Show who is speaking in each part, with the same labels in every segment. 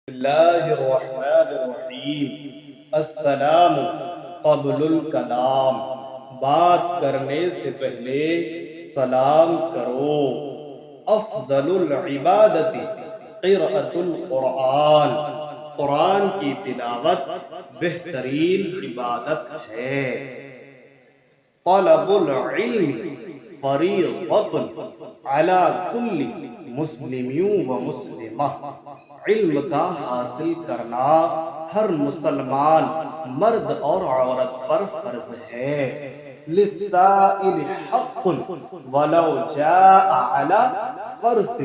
Speaker 1: اللہ الرحمن الرحیم۔ السلام قبل الکلام، بات کرنے سے پہلے سلام کرو۔ افضل العبادت قراءۃ القرآن، قرآن کی تلاوت بہترین عبادت ہے۔ طلب العلم فریضۃ علی کل مسلم و مسلمہ، علم کا حاصل کرنا ہر مسلمان مرد اور عورت پر فرض ہے۔ للسائل حق ولو جاء علی فرس،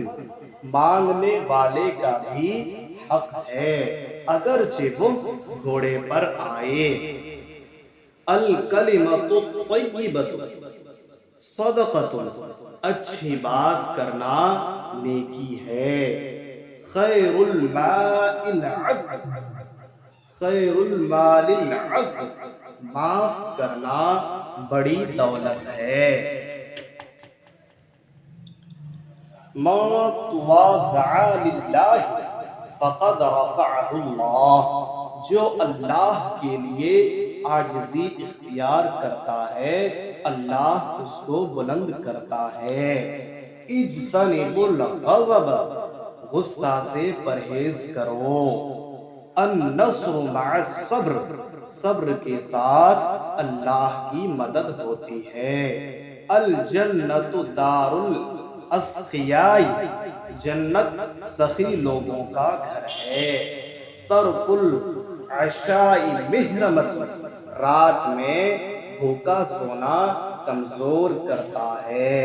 Speaker 1: مانگنے والے کا بھی حق ہے اگرچہ وہ گھوڑے پر آئے۔ الکلمۃ الطیبۃ صدقۃ، اچھی بات کرنا نیکی ہے۔ خیر المال العفو، خیر المال العفو، معاف کرنا بڑی دولت ہے۔ ما تواضع للہ فقد رفعہ اللہ، جو اللہ کے لیے عاجزی اختیار کرتا ہے اللہ اس کو بلند کرتا ہے۔ اجتنبوا الغضب، غصہ سے پرہیز کرو۔ النصر مع الصبر، صبر کے ساتھ اللہ کی مدد ہوتی ہے۔ الجنت دار الاسقیاء، جنت سخی لوگوں کا گھر ہے۔ ترک العشاء محرمۃ، رات میں بھوکا سونا کمزور کرتا ہے۔